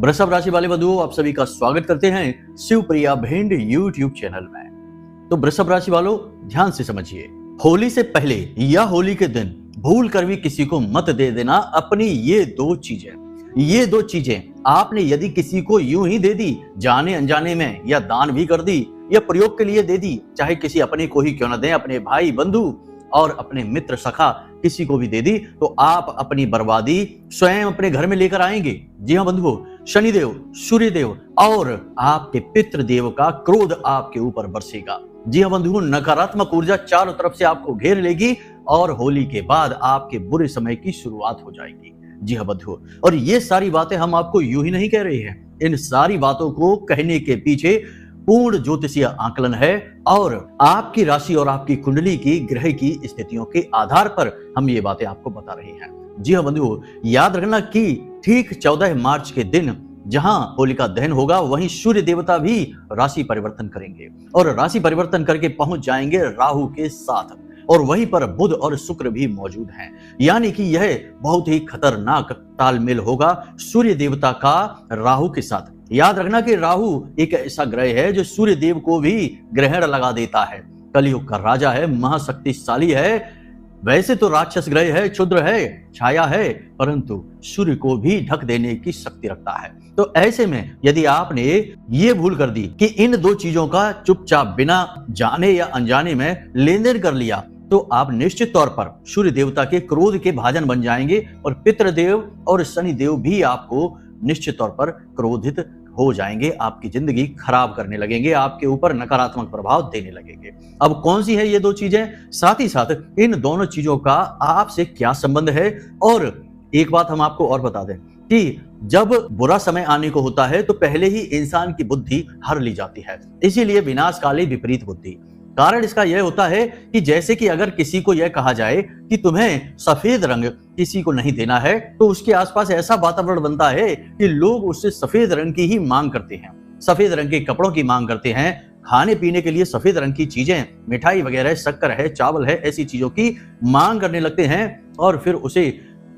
वृषभ राशि वाले बंधुओं, आप सभी का स्वागत करते हैं शिवप्रिया भिंड यूट्यूब चैनल में। तो वृषभ राशि वालों, ध्यान से समझिए, होली से पहले या होली के दिन भूल कर भी किसी को मत दे देना अपनी ये दो चीजें आपने यदि किसी को यूं ही दे दी, जाने अनजाने में, या दान भी कर दी या प्रयोग के लिए दे दी, चाहे किसी अपने को ही क्यों न दें, अपने भाई बंधु और अपने मित्र सखा किसी को भी दे दी, तो आप अपनी बर्बादी स्वयं अपने घर में लेकर आएंगे। जी हाँ बंधुओं, शनिदेव, सूर्यदेव और आपके पितृदेव का क्रोध आपके ऊपर बरसेगा। जी हाँ बंधुओं, नकारात्मक ऊर्जा चारों तरफ से आपको घेर लेगी और होली के बाद आपके बुरे समय की शुरुआत हो जाएगी। जी हाँ बंधुओं, और ये सारी बातें हम आपको यूं ही नहीं कह रहे हैं, इन सारी बातों को कहने के पीछे पूर्ण ज्योतिषीय आकलन है और आपकी राशि और आपकी कुंडली की ग्रह की स्थितियों के आधार पर हम ये बातें आपको बता रहे हैं। जी हाँ बंधुओं, याद रखना कि ठीक 14 मार्च के दिन जहां होलिका दहन होगा, वहीं सूर्य देवता भी राशि परिवर्तन करेंगे और राशि परिवर्तन करके पहुंच जाएंगे राहु के साथ, और वहीं पर बुध और शुक्र भी मौजूद हैं। यानी कि यह बहुत ही खतरनाक तालमेल होगा सूर्य देवता का राहु के साथ। याद रखना कि राहु एक ऐसा ग्रह है जो सूर्य देव को भी ग्रहण लगा देता है, कलयुग का राजा है, महाशक्तिशाली है। वैसे तो राक्षस ग्रह है, क्षुद्र है, छाया है, परंतु सूर्य को भी ढक देने की शक्ति रखता है। तो ऐसे में यदि आपने ये भूल कर दी कि इन दो चीजों का चुपचाप बिना जाने या अनजाने में लेन देन कर लिया, तो आप निश्चित तौर पर सूर्य देवता के क्रोध के भाजन बन जाएंगे और पितृदेव और शनिदेव भी आपको निश्चित तौर पर क्रोधित हो जाएंगे, आपकी जिंदगी खराब करने लगेंगे, आपके ऊपर नकारात्मक प्रभाव देने लगेंगे। अब कौन सी है ये दो चीजें, साथ ही साथ इन दोनों चीजों का आपसे क्या संबंध है। और एक बात हम आपको और बता दें कि जब बुरा समय आने को होता है तो पहले ही इंसान की बुद्धि हर ली जाती है, इसीलिए विनाश काले विपरीत बुद्धि। कारण इसका यह होता है कि जैसे कि अगर किसी को यह कहा जाए कि तुम्हें सफेद रंग किसी को नहीं देना है, तो उसके आसपास ऐसा वातावरण बनता है कि लोग उससे सफेद रंग की ही मांग करते हैं, सफेद रंग के कपड़ों की मांग करते हैं, खाने पीने के लिए सफेद रंग की चीजें, मिठाई वगैरह, शक्कर है, चावल है, ऐसी चीजों की मांग करने लगते हैं। और फिर उसे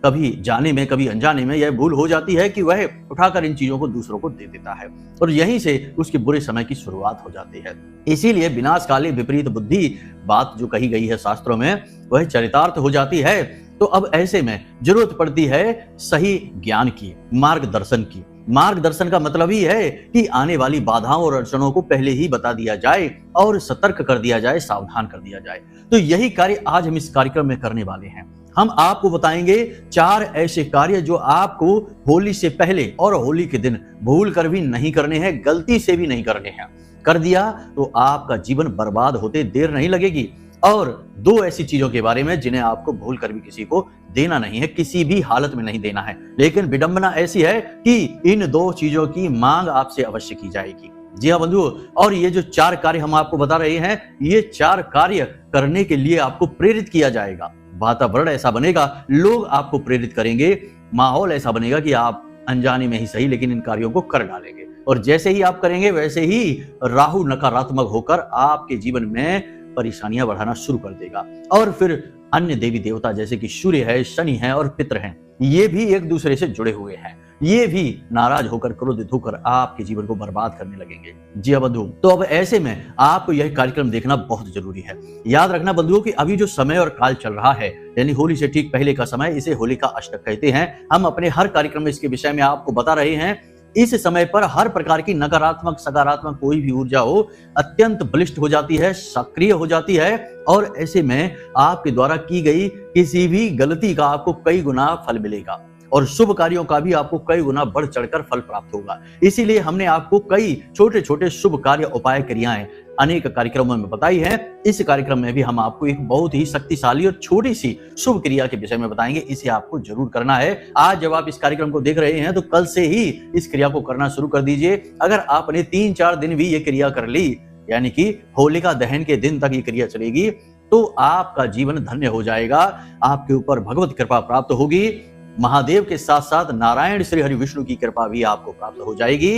कभी जाने में कभी अनजाने में यह भूल हो जाती है कि वह उठाकर इन चीजों को दूसरों को दे देता है, और यहीं से उसके बुरे समय की शुरुआत हो जाती है। इसीलिए विनाश काले विपरीत बुद्धि बात जो कही गई है शास्त्रों में, वह चरितार्थ हो जाती है। तो अब ऐसे में जरूरत पड़ती है सही ज्ञान की, मार्गदर्शन की। मार्गदर्शन का मतलब ही है कि आने वाली बाधाओं और अड़चनों को पहले ही बता दिया जाए और सतर्क कर दिया जाए, सावधान कर दिया जाए। तो यही कार्य आज हम इस कार्यक्रम में करने वाले हैं। हम आपको बताएंगे 4 ऐसे कार्य जो आपको होली से पहले और होली के दिन भूल कर भी नहीं करने हैं, गलती से भी नहीं करने हैं। कर दिया तो आपका जीवन बर्बाद होते देर नहीं लगेगी। और 2 ऐसी चीजों के बारे में जिन्हें आपको भूल कर भी किसी को देना नहीं है, किसी भी हालत में नहीं देना है, लेकिन विडंबना ऐसी है कि इन 2 चीजों की मांग आपसे अवश्य की जाएगी। जी हाँ बंधुओं, और ये जो 4 कार्य हम आपको बता रहे हैं, ये 4 कार्य करने के लिए आपको प्रेरित किया जाएगा। वातावरण ऐसा बनेगा, लोग आपको प्रेरित करेंगे, माहौल ऐसा बनेगा कि आप अनजाने में ही सही लेकिन इन कार्यों को कर डालेंगे। और जैसे ही आप करेंगे वैसे ही राहु नकारात्मक होकर आपके जीवन में परेशानियां बढ़ाना शुरू कर देगा। और फिर अन्य देवी देवता जैसे कि सूर्य है, शनि है और पितर हैं, ये भी एक दूसरे से जुड़े हुए हैं, ये भी नाराज होकर, क्रोधित होकर आपके जीवन को बर्बाद करने लगेंगे। जी हाँ बंधुओं, तो अब ऐसे में आपको यह कार्यक्रम देखना बहुत जरूरी है। याद रखना बंधुओं कि अभी जो समय और काल चल रहा है, यानी होली से ठीक पहले का समय, इसे होलिका अष्टक कहते हैं। हम अपने हर कार्यक्रम में इसके विषय में आपको बता रहे हैं। इस समय पर हर प्रकार की नकारात्मक सकारात्मक कोई भी ऊर्जा हो, अत्यंत बलिष्ठ हो जाती है, सक्रिय हो जाती है, और ऐसे में आपके द्वारा की गई किसी भी गलती का आपको कई गुना फल मिलेगा और शुभ कार्यों का भी आपको कई गुना बढ़ चढ़कर फल प्राप्त होगा। इसीलिए हमने आपको कई छोटे छोटे शुभ कार्य, उपाय, क्रियाएं अनेक कार्यक्रमों में बताई है। इस कार्यक्रम में भी हम आपको एक बहुत ही शक्तिशाली और छोटी सी शुभ क्रिया के विषय में बताएंगे, इसे आपको जरूर करना है। आज जब आप इस कार्यक्रम को देख रहे हैं तो कल से ही इस क्रिया को करना शुरू कर दीजिए। अगर आपने 3-4 दिन भी ये क्रिया कर ली, यानी कि होलिका दहन के दिन तक ये क्रिया चलेगी, तो आपका जीवन धन्य हो जाएगा, आपके ऊपर भगवत कृपा प्राप्त होगी, महादेव के साथ साथ नारायण श्री हरि विष्णु की कृपा भी आपको प्राप्त हो जाएगी।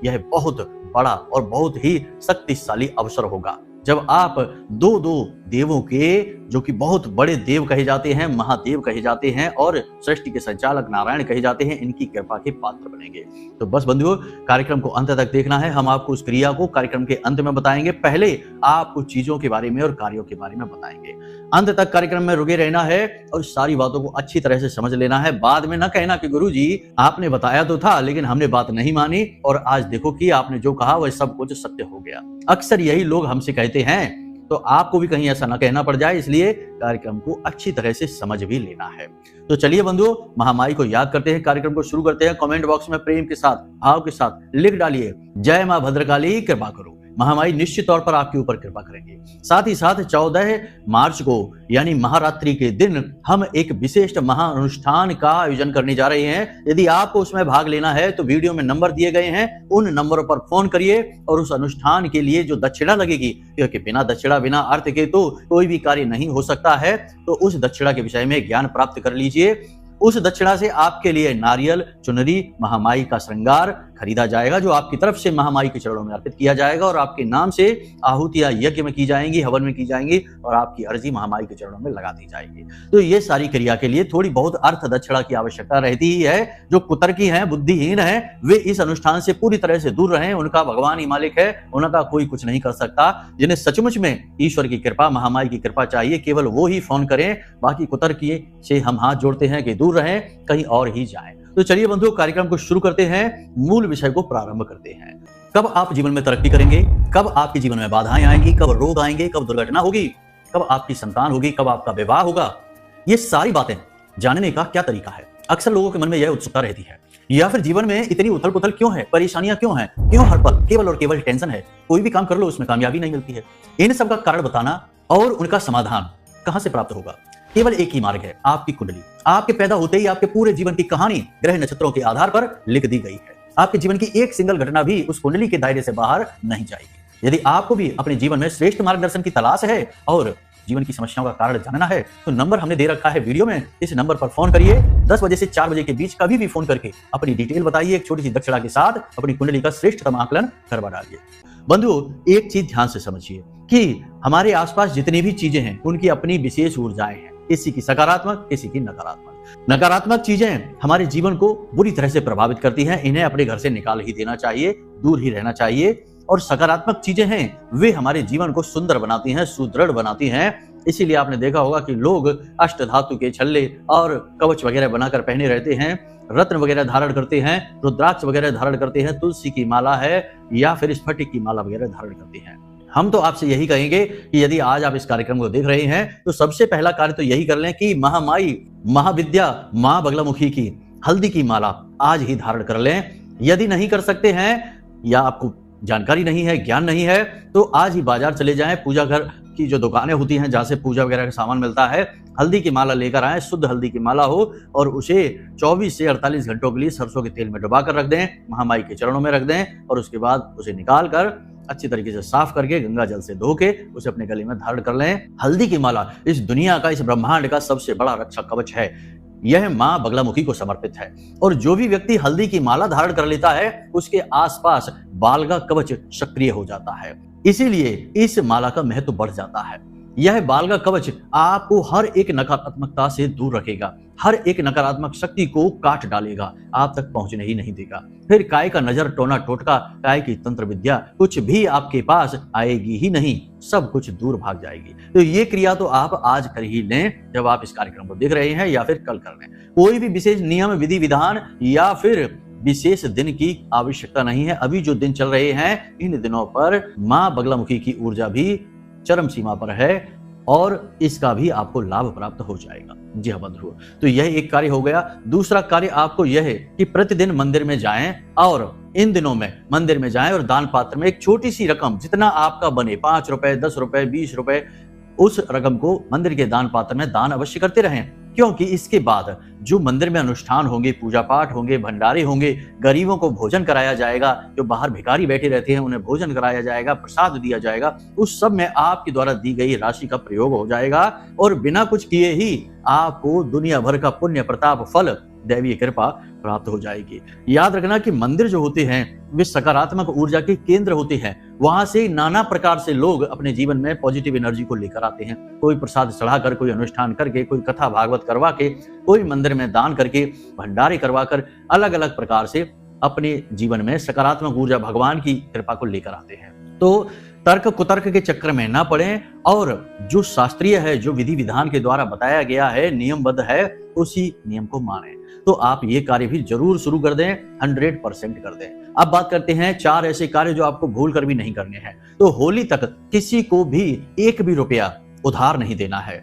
यह बहुत बड़ा और बहुत ही शक्तिशाली अवसर होगा जब आप 2-2 देवों के, जो कि बहुत बड़े देव कहे जाते हैं, महादेव कहे जाते हैं और सृष्टि के संचालक नारायण कहे जाते हैं, इनकी कृपा के पात्र बनेंगे। तो बस बंधुओं, कार्यक्रम को अंत तक देखना है। हम आपको उस क्रिया को कार्यक्रम के अंत में बताएंगे। पहले आपको चीजों के बारे में और कार्यों के बारे में बताएंगे। अंत तक कार्यक्रम में रुके रहना है और सारी बातों को अच्छी तरह से समझ लेना है। बाद में न कहना कि गुरुजी आपने बताया तो था लेकिन हमने बात नहीं मानी और आज देखो कि आपने जो कहा वह सब कुछ सत्य हो गया। अक्सर यही लोग हमसे कहते हैं, तो आपको भी कहीं ऐसा ना कहना पड़ जाए, इसलिए कार्यक्रम को अच्छी तरह से समझ भी लेना है। तो चलिए बंधुओं, महामाई को याद करते हैं, कार्यक्रम को शुरू करते हैं। कमेंट बॉक्स में प्रेम के साथ, भाव के साथ लिख डालिए, जय मां भद्रकाली कृपा करो। महामाई निश्चित तौर पर आपके ऊपर कृपा करेंगे। साथ ही साथ 14 मार्च को यानी महारात्रि के दिन हम एक विशेष महाअनुष्ठान का आयोजन करने जा रहे हैं। यदि आपको उसमें भाग लेना है तो वीडियो में नंबर दिए गए हैं, उन नंबरों पर फोन करिए और उस अनुष्ठान के लिए जो दक्षिणा लगेगी, क्योंकि बिना दक्षिणा बिना अर्थ के तो कोई भी कार्य नहीं हो सकता है, तो उस दक्षिणा के विषय में ज्ञान प्राप्त कर लीजिए। उस दक्षिणा से आपके लिए नारियल, चुनरी, महामाई का श्रृंगार खरीदा जाएगा, जो आपकी तरफ से महामाई के चरणों में अर्पित किया जाएगा और आपके नाम से आहुतियां यज्ञ में की जाएंगी, हवन में की जाएंगी और आपकी अर्जी महामाई के चरणों में लगा दी जाएगी। तो ये सारी क्रिया के लिए थोड़ी बहुत अर्थ दक्षिणा की आवश्यकता रहती ही है। जो कुतर्की हैं, बुद्धिहीन हैं, वे इस अनुष्ठान से पूरी तरह से दूर रहें। उनका भगवान ही मालिक है, उनका कोई कुछ नहीं कर सकता। जिन्हें सचमुच में ईश्वर की कृपा, महामाई की कृपा चाहिए, केवल वो ही फोन करें। बाकी कुतर्की से हम हाथ जोड़ते हैं कि दूर रहें, कहीं और ही जाएं। तो चलिए बंधुओं, कार्यक्रम को शुरू करते हैं, मूल विषय को प्रारंभ करते हैं। कब आप जीवन में तरक्की करेंगे, कब आपके जीवन में बाधाएं आएंगी, कब रोग आएंगे, कब दुर्घटना होगी, कब आपकी संतान होगी, कब आपका विवाह होगा, ये सारी बातें जानने का क्या तरीका है? अक्सर लोगों के मन में यह उत्सुकता रहती है। या फिर जीवन में इतनी उथल पुथल क्यों है, परेशानियां क्यों हैं, क्यों हर पल केवल और केवल टेंशन है, कोई भी काम कर लो उसमें कामयाबी नहीं मिलती है। इन सब का कारण बताना और उनका समाधान कहां से प्राप्त होगा? केवल एक ही मार्ग है, आपकी कुंडली। आपके पैदा होते ही आपके पूरे जीवन की कहानी ग्रह नक्षत्रों के आधार पर लिख दी गई है। आपके जीवन की एक सिंगल घटना भी उस कुंडली के दायरे से बाहर नहीं जाएगी। यदि आपको भी अपने जीवन में श्रेष्ठ मार्गदर्शन की तलाश है और जीवन की समस्याओं का कारण जानना है, तो नंबर हमने दे रखा है वीडियो में। इस नंबर पर फोन करिए। 10 बजे से 4 बजे के बीच कभी भी फोन करके अपनी डिटेल बताइए। एक छोटी सी दक्षिणा के साथ अपनी कुंडली का श्रेष्ठतम आकलन करवा डालिए। बंधुओं, एक चीज ध्यान से समझिए कि हमारे आसपास जितनी भी चीजें हैं उनकी अपनी विशेष ऊर्जाएं हैं। किसी की सकारात्मक, किसी की नकारात्मक। नकारात्मक चीजें हमारे जीवन को बुरी तरह से प्रभावित करती हैं, इन्हें अपने घर से निकाल ही देना चाहिए, दूर ही रहना चाहिए। और सकारात्मक चीजें हैं, वे हमारे जीवन को सुंदर बनाती हैं, सुदृढ़ बनाती हैं। इसीलिए आपने देखा होगा कि लोग अष्ट धातु के छल्ले और कवच वगैरह बनाकर पहने रहते हैं, रत्न वगैरह धारण करते हैं, रुद्राक्ष वगैरह धारण करते हैं, तुलसी की माला है या फिर स्फटिक की माला वगैरह धारण करते हैं। हम तो आपसे यही कहेंगे कि यदि आज आप इस कार्यक्रम को देख रहे हैं तो सबसे पहला कार्य तो यही कर लें कि महामाई, महाविद्या, मां बगलामुखी की हल्दी की माला आज ही धारण कर लें। यदि नहीं कर सकते हैं या आपको जानकारी नहीं है, ज्ञान नहीं है, तो आज ही बाजार चले जाएं। पूजा घर की जो दुकानें होती हैं, जहां से पूजा वगैरह का सामान मिलता है, हल्दी की माला लेकर आएं। शुद्ध हल्दी की माला हो और उसे 24 से 48 घंटों के लिए सरसों के तेल में डुबा कर रख दें, महामाई के चरणों में रख दें और उसके बाद उसे निकाल कर अच्छी तरीके से साफ करके गंगा जल से धो के उसे अपने गले में धारण कर लें। हल्दी की माला इस दुनिया का, इस ब्रह्मांड का सबसे बड़ा रक्षा कवच है। यह मां बगलामुखी को समर्पित है और जो भी व्यक्ति हल्दी की माला धारण कर लेता है उसके आसपास बालगा कवच सक्रिय हो जाता है। इसीलिए इस माला का महत्व बढ़ जाता है। यह बालगा कवच आपको हर एक नकारात्मकता से दूर रखेगा, हर एक नकारात्मक शक्ति को काट डालेगा, आप तक पहुंचने ही नहीं देगा। फिर काय का नजर, टोना टोटका, काय की तंत्र विद्या कुछ भी आपके पास आएगी ही नहीं, सब कुछ दूर भाग जाएगी। तो ये क्रिया तो आप आज कर ही लें जब आप इस कार्यक्रम को देख रहे हैं या फिर कल कर लें। कोई भी विशेष नियम, विधि विधान या फिर विशेष दिन की आवश्यकता नहीं है। अभी जो दिन चल रहे हैं इन दिनों पर मां बगलामुखी की ऊर्जा भी चरम सीमा पर है और इसका भी आपको लाभ प्राप्त हो जाएगा। जी हाँ बंधुओं, तो यह एक कार्य हो गया। दूसरा कार्य आपको यह है कि प्रतिदिन मंदिर में जाएं और इन दिनों में मंदिर में जाएं और दान पात्र में एक छोटी सी रकम, जितना आपका बने, 5 रुपए, 10 रुपए, 20 रुपए, उस रकम को मंदिर के दान पात्र में दान अवश्य करते रहें। क्योंकि इसके बाद जो मंदिर में अनुष्ठान होंगे, पूजा पाठ होंगे, भंडारे होंगे, गरीबों को भोजन कराया जाएगा, जो बाहर भिखारी बैठे रहते हैं उन्हें भोजन कराया जाएगा, प्रसाद दिया जाएगा, उस सब में आपके द्वारा दी गई राशि का प्रयोग हो जाएगा और बिना कुछ किए ही आपको दुनिया भर का पुण्य प्रताप फल दैवीय कृपा प्राप्त हो जाएगी। याद रखना कि मंदिर जो होते हैं वे सकारात्मक ऊर्जा के केंद्र होते हैं। वहां से नाना प्रकार से लोग अपने जीवन में पॉजिटिव एनर्जी को लेकर आते हैं। कोई प्रसाद चढ़ाकर, कोई अनुष्ठान करके, कोई कथा भागवत करवा के, कोई मंदिर में दान करके, भंडारे करवाकर, अलग अलग प्रकार से अपने जीवन में सकारात्मक ऊर्जा भगवान की कृपा को लेकर आते हैं। तो तर्क कुतर्क के चक्कर में ना पड़े और जो शास्त्रीय है, जो विधि विधान के द्वारा बताया गया है, नियमबद्ध है, उसी नियम को माने। तो आप ये कार्य भी जरूर शुरू कर दें, 100% कर दें। अब बात करते हैं 4 ऐसे कार्य जो आपको भूल कर भी नहीं करने हैं। तो होली तक किसी को भी 1 भी रुपया उधार नहीं देना है।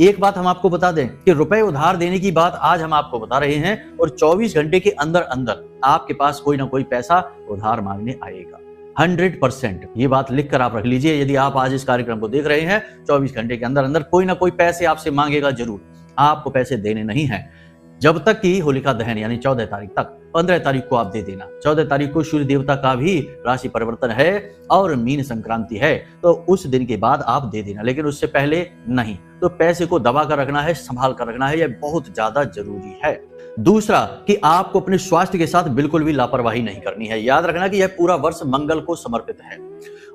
एक बात हम आपको बता दें कि रुपए उधार देने की बात आज हम आपको बता रहे हैं और 24 घंटे के अंदर अंदर आपके पास कोई ना कोई पैसा उधार मांगने आएगा। 100% ये बात लिख कर आप रख लीजिए। यदि आप आज इस कार्यक्रम को देख रहे हैं, 24 घंटे के अंदर अंदर कोई ना कोई पैसे आपसे मांगेगा जरूर। आपको पैसे देने नहीं है जब तक कि होलिका दहन यानी 14 तारीख तक। 15 तारीख को आप दे देना। 14 तारीख को सूर्य देवता का भी राशि परिवर्तन है और मीन संक्रांति है, तो उस दिन के बाद आप दे देना, लेकिन उससे पहले नहीं। तो पैसे को दबा कर रखना है, संभाल कर रखना है, यह बहुत ज्यादा जरूरी है। दूसरा कि आपको अपने स्वास्थ्य के साथ बिल्कुल भी लापरवाही नहीं करनी है। याद रखना कि यह पूरा वर्ष मंगल को समर्पित है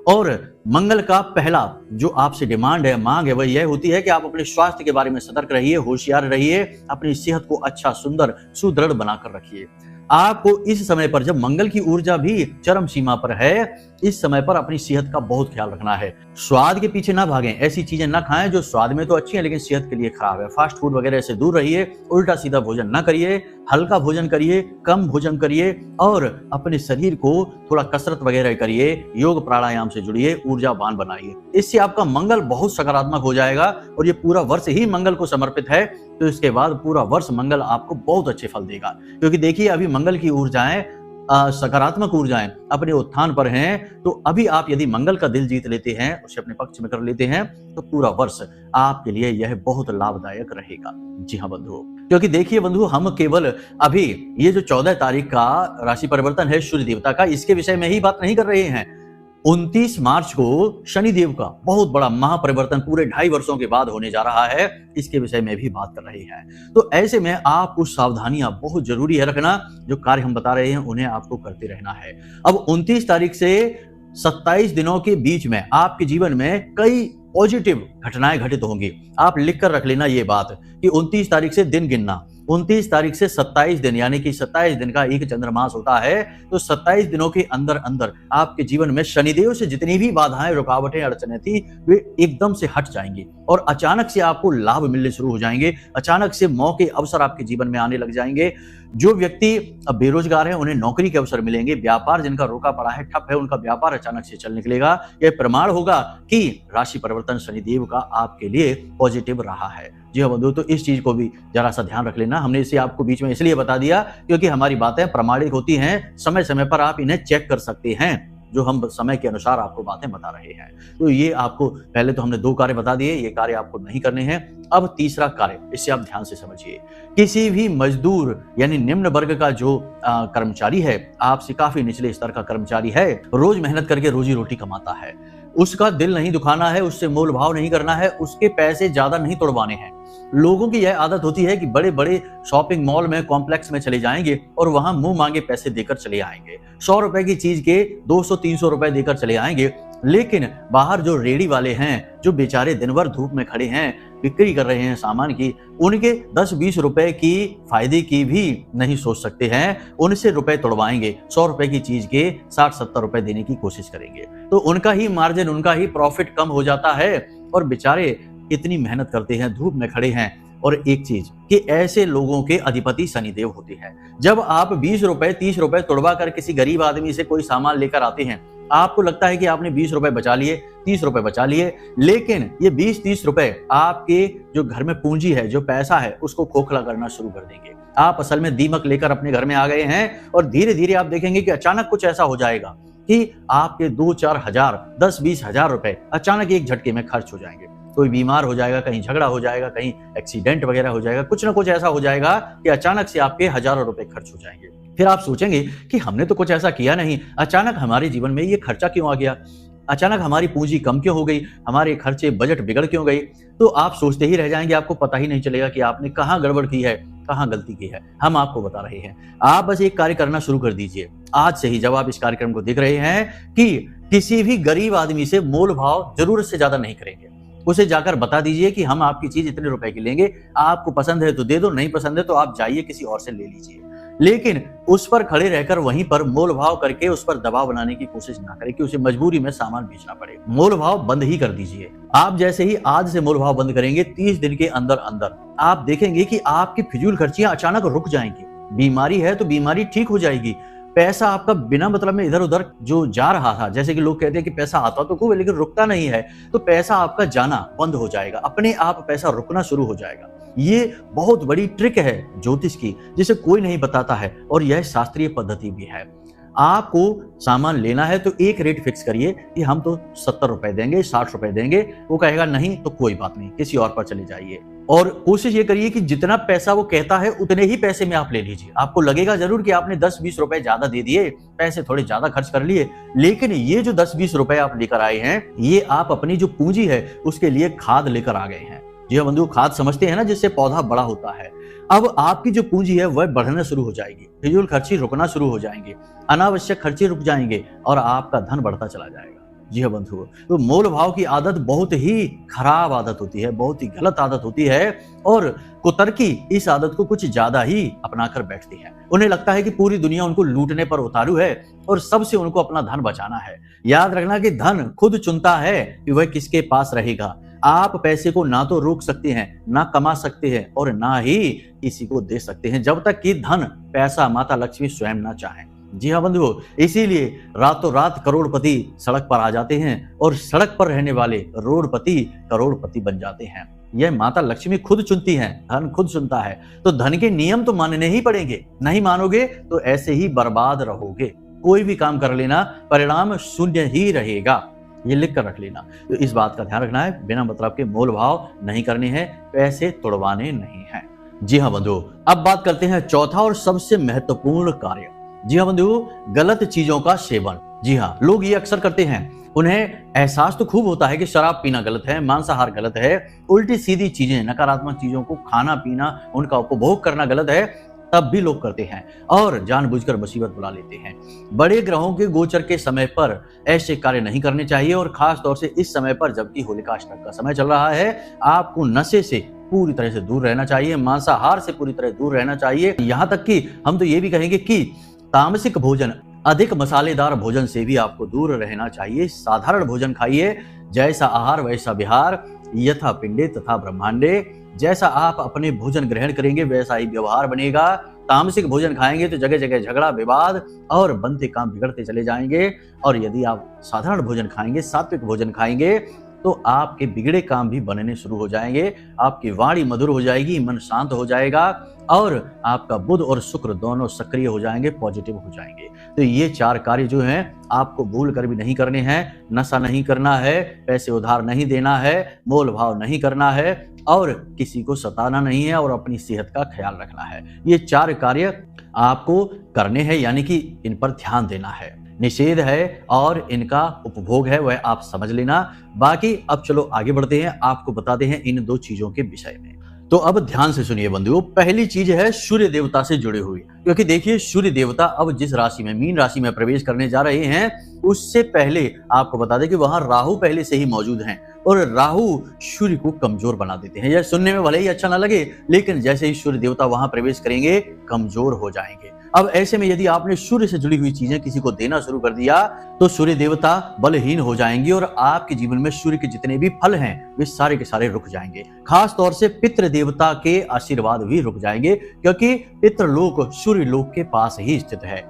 और मंगल का पहला जो आपसे डिमांड है, मांग है, वह यह होती है कि आप अपने स्वास्थ्य के बारे में सतर्क रहिए, होशियार रहिए, अपनी सेहत को अच्छा, सुंदर, सुदृढ़ बनाकर रखिए। आपको इस समय पर, जब मंगल की ऊर्जा भी चरम सीमा पर है, इस समय पर अपनी सेहत का बहुत ख्याल रखना है। स्वाद के पीछे ना भागें, ऐसी चीजें ना खाएं जो स्वाद में तो अच्छी हैं लेकिन सेहत के लिए खराब है। फास्ट फूड वगैरह से दूर रहिए, उल्टा सीधा भोजन ना करिए, हल्का भोजन करिए, कम भोजन करिए और अपने शरीर को थोड़ा कसरत वगैरह करिए, योग प्राणायाम से जुड़िए, ऊर्जावान बनाइए। इससे आपका मंगल बहुत सकारात्मक हो जाएगा और ये पूरा वर्ष ही मंगल को समर्पित है, तो इसके बाद पूरा वर्ष मंगल आपको बहुत अच्छे फल देगा। क्योंकि देखिए अभी मंगल की ऊर्जाएं, सकारात्मक ऊर्जाएं अपने उत्थान पर हैं, तो अभी आप यदि मंगल का दिल जीत लेते हैं, उसे अपने पक्ष में कर लेते हैं, तो पूरा वर्ष आपके लिए यह बहुत लाभदायक रहेगा। जी हाँ बंधुओं, क्योंकि देखिए बंधु, हम केवल अभी ये जो 14 तारीख का राशि परिवर्तन है सूर्य देवता का, इसके विषय में ही बात नहीं कर रहे हैं। 29 मार्च को शनिदेव का बहुत बड़ा महापरिवर्तन पूरे 2.5 वर्षों के बाद होने जा रहा है, इसके विषय में भी बात कर रहे हैं। तो ऐसे में आपको सावधानियां बहुत जरूरी है रखना। जो कार्य हम बता रहे हैं उन्हें आपको करते रहना है। अब 29 तारीख से 27 दिनों के बीच में आपके जीवन में कई पॉजिटिव घटनाएं घटित होंगी। आप लिख कर रख लेना ये बात कि 29 तारीख से दिन गिनना। 29 तारीख से 27 दिन, यानी कि 27 दिन का एक चंद्रमास होता है, तो 27 दिनों के अंदर अंदर आपके जीवन में शनिदेव से जितनी भी बाधाएं, रुकावटें, अड़चनें थी, वे एकदम से हट जाएंगी और अचानक से आपको लाभ मिलने शुरू हो जाएंगे। अचानक से मौके, अवसर आपके जीवन में आने लग जाएंगे। जो व्यक्ति अब बेरोजगार हैं उन्हें नौकरी के अवसर मिलेंगे। व्यापार जिनका रोका पड़ा है, ठप है, उनका व्यापार अचानक से चल निकलेगा। यह प्रमाण होगा कि राशि परिवर्तन शनिदेव का आपके लिए पॉजिटिव रहा है। जी हाँ बंधु, तो इस चीज को भी जरा सा ध्यान रख लेना। हमने इसे आपको बीच में इसलिए बता दिया क्योंकि हमारी बातें प्रमाणित होती हैं, समय समय पर आप इन्हें चेक कर सकते हैं, जो हम समय के अनुसार आपको बातें बता रहे हैं। तो ये आपको, पहले तो हमने 2 कार्य बता दिए, ये कार्य आपको नहीं करने हैं। अब तीसरा कार्य, इसे आप ध्यान से समझिए। किसी भी मजदूर यानी निम्न वर्ग का जो कर्मचारी है, आपसे काफी निचले स्तर का कर्मचारी है, रोज मेहनत करके रोजी रोटी कमाता है, उसका दिल नहीं दुखाना है, उससे मोल भाव नहीं करना है, उसके पैसे ज्यादा नहीं तोड़वाने हैं। लोगों की यह आदत होती है कि बड़े बड़े शॉपिंग मॉल में, कॉम्प्लेक्स में चले जाएंगे और वहां मुंह मांगे पैसे देकर चले आएंगे। 100 रुपए की चीज के 200-300 रुपए देकर चले आएंगे। लेकिन बाहर जो रेडी वाले हैं, जो बेचारे दिन भर धूप में खड़े हैं, बिक्री कर रहे हैं सामान की, उनके 10-20 रुपए की फायदे की भी नहीं सोच सकते हैं। उनसे रुपए तोड़वाएंगे, 100 रुपए की चीज के 60-70 रुपए देने की कोशिश करेंगे, तो उनका ही मार्जिन, उनका ही प्रॉफिट कम हो जाता है और बेचारे इतनी मेहनत करते हैं, धूप में खड़े हैं। और एक चीज कि ऐसे लोगों के अधिपति शनिदेव होते हैं। जब आप 20 रुपए 30 रुपए तोड़वा कर किसी गरीब आदमी से कोई सामान लेकर आते हैं, आपको लगता है कि आपने 20 रुपए बचा लिए, 30 रुपए बचा लिए, लेकिन ये 20-30 रुपए आपके जो घर में पूंजी है, जो पैसा है, उसको खोखला करना शुरू कर देंगे। आप असल में दीमक लेकर अपने घर में आ गए हैं और धीरे धीरे आप देखेंगे कि अचानक कुछ ऐसा हो जाएगा कि आपके 2-4 हजार, 10-20 हजार रुपए अचानक एक झटके में खर्च हो जाएंगे। कोई बीमार हो जाएगा, कहीं झगड़ा हो जाएगा, कहीं एक्सीडेंट वगैरह हो जाएगा, कुछ ना कुछ ऐसा हो जाएगा कि अचानक से आपके हजारों रुपए खर्च हो जाएंगे। फिर आप सोचेंगे कि हमने तो कुछ ऐसा किया नहीं, अचानक हमारे जीवन में ये खर्चा क्यों आ गया, अचानक हमारी पूंजी कम क्यों हो गई, हमारे खर्चे बजट बिगड़ क्यों गई। तो आप सोचते ही रह जाएंगे, आपको पता ही नहीं चलेगा कि आपने कहाँ गड़बड़ की है, कहाँ गलती की है। हम आपको बता रहे हैं, आप बस एक कार्य करना शुरू कर दीजिए आज से ही, जब आप इस कार्यक्रम को देख रहे हैं, कि किसी भी गरीब आदमी से मोल भाव जरूरत से ज्यादा नहीं करेंगे। उसे जाकर बता दीजिए कि हम आपकी चीज इतने रुपए की लेंगे, आपको पसंद है तो दे दो, नहीं पसंद है तो आप जाइए किसी और से ले लीजिए। लेकिन उस पर खड़े रहकर वहीं पर मोल भाव करके उस पर दबाव बनाने की कोशिश ना करें कि उसे मजबूरी में सामान बेचना पड़े। मोल भाव बंद ही कर दीजिए। आप जैसे ही आज से मोल भाव बंद करेंगे, 30 दिन के अंदर अंदर आप देखेंगे कि आपकी फिजूल खर्चियां अचानक रुक जाएंगी। बीमारी है तो बीमारी ठीक हो जाएगी। पैसा आपका बिना मतलब में इधर उधर जो जा रहा था, जैसे कि लोग कहते हैं कि पैसा आता तो खूब है लेकिन रुकता नहीं है, तो पैसा आपका जाना बंद हो जाएगा, अपने आप पैसा रुकना शुरू हो जाएगा। ये बहुत बड़ी ट्रिक है ज्योतिष की, जिसे कोई नहीं बताता है, और यह शास्त्रीय पद्धति भी है। आपको सामान लेना है तो एक रेट फिक्स करिए कि हम तो 70 रुपए देंगे, 60 रुपए देंगे। वो कहेगा नहीं तो कोई बात नहीं, किसी और पर चले जाइए। और कोशिश ये करिए कि जितना पैसा वो कहता है उतने ही पैसे में आप ले लीजिए। आपको लगेगा जरूर कि आपने 10-20 रुपए ज्यादा दे दिए, पैसे थोड़े ज्यादा खर्च कर लिए, लेकिन ये जो 10-20 रुपए आप लेकर आए हैं, ये आप अपनी जो पूंजी है उसके लिए खाद लेकर आ गए हैं। जी हाँ बंधु, खाद समझते हैं ना, जिससे पौधा बड़ा होता है। अब आपकी जो पूंजी है वह बढ़ना शुरू हो जाएगी, फिजूल खर्ची रुकना शुरू हो जाएंगे, अनावश्यक खर्चे रुक जाएंगे और आपका धन बढ़ता चला जाएगा। जी हाँ बंधु, तो मोल भाव की आदत बहुत ही खराब आदत होती है, बहुत ही गलत आदत होती है, और कुतर्की इस आदत को कुछ ज्यादा ही अपनाकर बैठती है। उन्हें लगता है कि पूरी दुनिया उनको लूटने पर उतारू है और सबसे उनको अपना धन बचाना है। याद रखना कि धन खुद चुनता है कि वह किसके पास रहेगा। आप पैसे को ना तो रोक सकते हैं, ना कमा सकते हैं, और ना ही किसी को दे सकते हैं, जब तक कि धन, पैसा माता लक्ष्मी स्वयं ना चाहें। जी हाँ बंधुओं, इसीलिए रातों रात करोड़पति सड़क पर आ जाते हैं और सड़क पर रहने वाले रोडपति करोड़पति बन जाते हैं। यह माता लक्ष्मी खुद चुनती हैं, धन खुद चुनता है। तो धन के नियम तो मानने ही पड़ेंगे, नहीं मानोगे तो ऐसे ही बर्बाद रहोगे। कोई भी काम कर लेना, परिणाम शून्य ही रहेगा, ये लिख कर रख लेना। तो इस बात का ध्यान रखना है, बिना मतलब के मोल भाव नहीं करने हैं, पैसे तोड़वाने नहीं हैं। जी हाँ बंधुओं, अब बात करते हैं चौथा और सबसे महत्वपूर्ण कार्य। जी हाँ बंधुओं, गलत चीजों का सेवन। जी हाँ, लोग ये अक्सर करते हैं। उन्हें एहसास तो खूब होता है कि शराब पीना गलत है, मांसाहार गलत है, उल्टी सीधी चीजें, नकारात्मक चीजों को खाना पीना, उनका उपभोग करना गलत है, तब भी लोग करते हैं और जानबूझकर मुसीबत बुला लेते हैं। बड़े ग्रहों के गोचर के समय पर ऐसे कार्य नहीं करने चाहिए, और खास तौर से इस समय पर, जबकि होलिकाष्टक का समय चल रहा है। आपको नशे से पूरी तरह से दूर रहना चाहिए, मांसाहार से पूरी तरह दूर रहना चाहिए। यहाँ तक कि हम तो ये भी कहेंगे कि तामसिक भोजन, अधिक मसालेदार भोजन से भी आपको दूर रहना चाहिए। साधारण भोजन खाइए, जैसा आहार वैसा विहार, यथा पिंडे तथा ब्रह्मांडे। जैसा आप अपने भोजन ग्रहण करेंगे वैसा ही व्यवहार बनेगा। तामसिक भोजन खाएंगे तो जगह जगह झगड़ा, विवाद और बनते काम बिगड़ते चले जाएंगे, और यदि आप साधारण भोजन खाएंगे, सात्विक भोजन खाएंगे, तो आपके बिगड़े काम भी बनने शुरू हो जाएंगे। आपकी वाणी मधुर हो जाएगी, मन शांत हो जाएगा, और आपका बुध और शुक्र दोनों सक्रिय हो जाएंगे, पॉजिटिव हो जाएंगे। तो ये 4 कार्य जो हैं आपको भूल कर भी नहीं करने हैं। नशा नहीं करना है, पैसे उधार नहीं देना है, मोल भाव नहीं करना है, और किसी को सताना नहीं है, और अपनी सेहत का ख्याल रखना है। ये 4 कार्य आपको करने हैं, यानी कि इन पर ध्यान देना है। निषेध है और इनका उपभोग है, वह आप समझ लेना। बाकी अब चलो आगे बढ़ते हैं, आपको बताते हैं इन 2 चीजों के विषय में। तो अब ध्यान से सुनिए बंधुओं, पहली चीज है सूर्य देवता से जुड़ी हुई। क्योंकि देखिए, सूर्य देवता अब जिस राशि में, मीन राशि में प्रवेश करने जा रहे हैं, उससे पहले आपको बता दें कि वहां राहु पहले से ही मौजूद हैं, और राहु सूर्य को कमजोर बना देते हैं। यह सुनने में भले ही अच्छा ना लगे, लेकिन जैसे ही सूर्य देवता वहां प्रवेश करेंगे, कमजोर हो जाएंगे। अब ऐसे में यदि आपने सूर्य से जुड़ी हुई चीजें किसी को देना शुरू कर दिया, तो सूर्य देवता बलहीन हो जाएंगे, और आपके जीवन में सूर्य के जितने भी फल हैं वे सारे के सारे रुक जाएंगे। खास तौर से पितृ देवता के आशीर्वाद भी रुक जाएंगे, क्योंकि पितृलोक सूर्य लोक के पास ही स्थित है।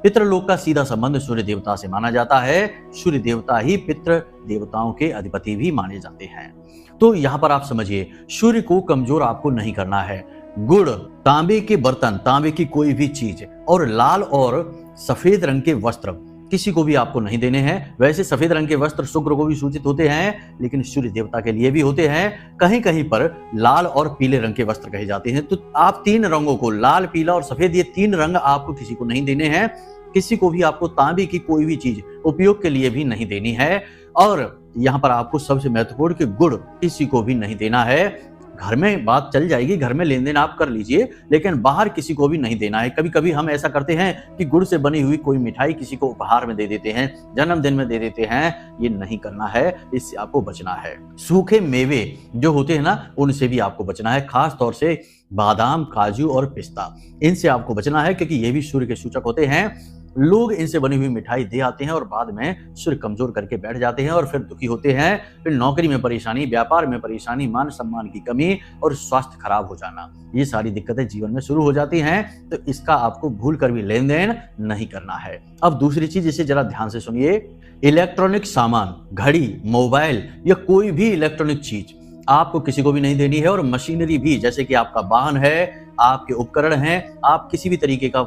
पितृलोक का सीधा संबंध सूर्य देवता से माना जाता है। सूर्य देवता ही पितृ देवताओं के अधिपति भी माने जाते हैं। तो यहाँ पर आप समझिए, सूर्य को कमजोर आपको नहीं करना है। गुड़, तांबे के बर्तन, तांबे की कोई भी चीज, और लाल और सफेद रंग के वस्त्र, किसी को भी आपको नहीं देने हैं। वैसे सफेद रंग के वस्त्र शुक्र को भी सूचित होते हैं, लेकिन सूर्य देवता के लिए भी होते हैं। कहीं कहीं पर लाल और पीले रंग के वस्त्र कहे जाते हैं। तो आप 3 रंगों को, लाल, पीला और सफेद, ये 3 रंग आपको किसी को नहीं देने हैं। किसी को भी आपको तांबे की कोई भी चीज उपयोग के लिए भी नहीं देनी है। और यहाँ पर आपको सबसे महत्वपूर्ण कि गुड़ किसी को भी नहीं देना है। घर में बात चल जाएगी, घर में लेन देन आप कर लीजिए, लेकिन बाहर किसी को भी नहीं देना है। कभी कभी हम ऐसा करते हैं कि गुड़ से बनी हुई कोई मिठाई किसी को उपहार में दे देते हैं, जन्मदिन में दे देते हैं। ये नहीं करना है, इससे आपको बचना है। सूखे मेवे जो होते हैं ना, उनसे भी आपको बचना है, खास तौर से बादाम, काजू और पिस्ता, इनसे आपको बचना है, क्योंकि ये भी सूर्य के सूचक होते हैं। लोग इनसे बनी हुई मिठाई दे आते हैं और बाद में सूर्य कमजोर करके बैठ जाते हैं और फिर दुखी होते हैं। फिर नौकरी में परेशानी, व्यापार में परेशानी, मान सम्मान की कमी और स्वास्थ्य खराब हो जाना, ये सारी दिक्कतें जीवन में शुरू हो जाती हैं। तो इसका आपको भूल कर भी लेन देन नहीं करना है। अब दूसरी चीज, इसे जरा ध्यान से सुनिए। इलेक्ट्रॉनिक सामान, घड़ी, मोबाइल या कोई भी इलेक्ट्रॉनिक चीज आपको किसी को भी नहीं देनी है। और मशीनरी भी, जैसे कि आपका वाहन है, आपके उपकरण हैं, आप किसी भी तरीके का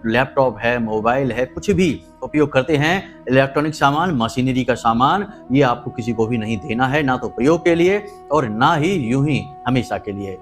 लैपटॉप है, मोबाइल है, कुछ भी उपयोग करते हैं, इलेक्ट्रॉनिक सामान, मशीनरी का सामान, ये आपको किसी को भी नहीं देना है, ना तो प्रयोग के लिए और ना ही यूं ही हमेशा के लिए।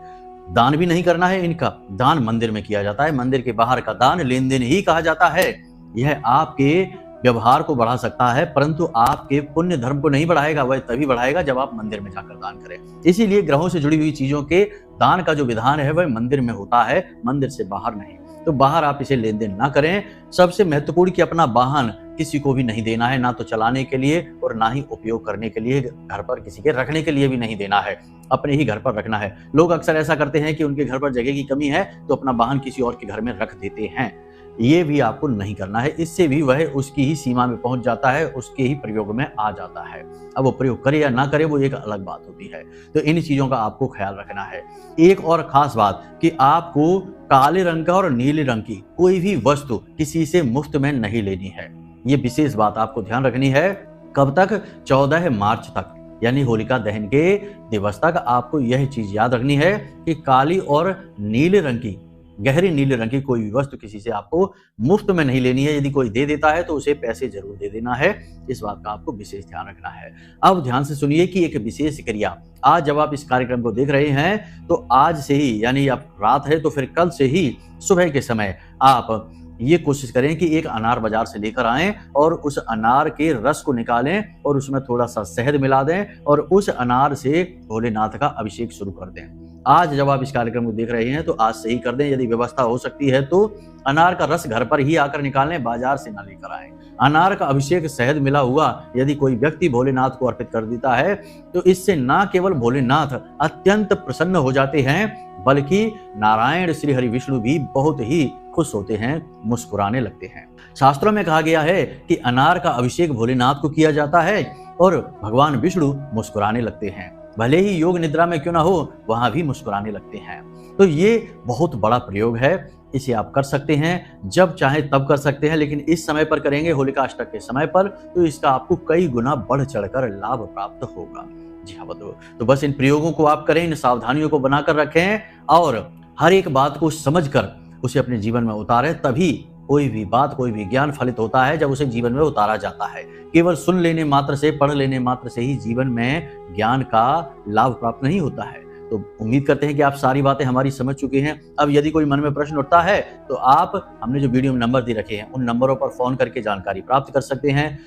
दान भी नहीं करना है इनका। दान मंदिर में किया जाता है, मंदिर के बाहर का दान लेन देन ही कहा जाता है। यह आपके व्यवहार को बढ़ा सकता है, परंतु आपके पुण्य धर्म को नहीं बढ़ाएगा। वह तभी बढ़ाएगा जब आप मंदिर में जाकर दान करें। इसीलिए ग्रहों से जुड़ी हुई चीजों के दान का जो विधान है वह मंदिर में होता है, मंदिर से बाहर नहीं। तो बाहर आप इसे लेन देन ना करें। सबसे महत्वपूर्ण कि अपना वाहन किसी को भी नहीं देना है, ना तो चलाने के लिए और ना ही उपयोग करने के लिए, घर पर किसी के रखने के लिए भी नहीं देना है, अपने ही घर पर रखना है। लोग अक्सर ऐसा करते हैं कि उनके घर पर जगह की कमी है तो अपना वाहन किसी और के घर में रख देते हैं। ये भी आपको नहीं करना है। इससे भी वह उसकी ही सीमा में पहुंच जाता है, उसके ही प्रयोग में आ जाता है। अब वो प्रयोग करे या ना करे वो एक अलग बात होती है। तो इन चीजों का आपको ख्याल रखना है। एक और खास बात कि आपको काले रंग का और नीले रंग की कोई भी वस्तु किसी से मुफ्त में नहीं लेनी है। ये विशेष बात आपको ध्यान रखनी है। कब तक? 14 मार्च तक, यानी होलिका दहन के दिवस तक आपको यह चीज याद रखनी है कि काली और नीले रंग की, गहरी नीले रंग की कोई भी वस्तु किसी से आपको मुफ्त में नहीं लेनी है। यदि कोई दे देता है तो उसे पैसे जरूर दे देना है। इस बात का आपको विशेष ध्यान रखना है। अब ध्यान से सुनिए कि एक विशेष क्रिया, आज जब आप इस कार्यक्रम को देख रहे हैं तो आज से ही, यानी अब रात है तो फिर कल से ही सुबह के समय आप ये कोशिश करें कि एक अनार बाजार से लेकर आएं और उस अनार के रस को निकालें और उसमें थोड़ा सा शहद मिला दें और उस अनार से भोलेनाथ का अभिषेक शुरू कर दें। आज जब आप इस कार्यक्रम को देख रहे हैं तो आज से ही कर दें। यदि व्यवस्था हो सकती है तो अनार का रस घर पर ही आकर निकालें, बाजार से ना लेकर आएं। अनार का अभिषेक शहद मिला हुआ यदि कोई व्यक्ति भोलेनाथ को अर्पित कर देता है तो इससे ना केवल भोलेनाथ अत्यंत प्रसन्न हो जाते हैं, बल्कि नारायण श्री हरि विष्णु भी बहुत ही खुश होते हैं, मुस्कुराने लगते हैं। शास्त्रों में कहा गया है कि अनार का अभिषेक भोलेनाथ को किया जाता है और भगवान विष्णु मुस्कुराने लगते हैं। भले ही योग निद्रा में क्यों ना हो, वहां भी मुस्कुराने लगते हैं। तो ये बहुत बड़ा प्रयोग है। इसे आप कर सकते हैं, जब चाहे तब कर सकते हैं, लेकिन इस समय पर करेंगे, होलिका अष्टक के समय पर, तो इसका आपको कई गुना बढ़ चढ़कर लाभ प्राप्त होगा। जी हाँ बंधुओं, तो बस इन प्रयोगों को आप करें, इन सावधानियों को बनाकर रखें और हर एक बात को समझकर उसे अपने जीवन में उतारें। तभी कोई भी बात, कोई भी ज्ञान फलित होता है जब उसे जीवन में उतारा जाता है। केवल सुन लेने मात्र से, पढ़ लेने मात्र से ही जीवन में ज्ञान का लाभ प्राप्त नहीं होता है। तो उम्मीद करते हैं कि आप सारी बातें हमारी समझ चुके हैं। अब यदि कोई मन में प्रश्न उठता है तो आप, हमने जो वीडियो में नंबर दे रखे हैं उन नंबरों पर फोन करके जानकारी प्राप्त कर सकते हैं।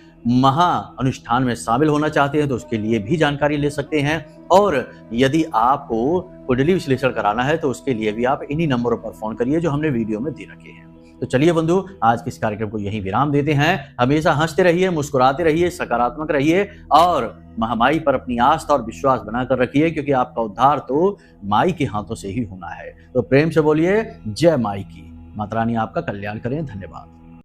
महा अनुष्ठान में शामिल होना चाहते हैं तो उसके लिए भी जानकारी ले सकते हैं। और यदि आपको कुंडली विश्लेषण कराना है तो उसके लिए भी आप इन्हीं नंबरों पर फोन करिए जो हमने वीडियो में दे रखे हैं। तो चलिए बंधु, आज के इस कार्यक्रम को यहीं विराम देते हैं। हमेशा हंसते रहिए, मुस्कुराते रहिए, सकारात्मक रहिए और महामाई पर अपनी आस्था और विश्वास बनाकर रखिए, क्योंकि आपका उद्धार तो माई के हाथों से ही होना है। तो प्रेम से बोलिए जय माई की। माता रानी आपका कल्याण करें। धन्यवाद।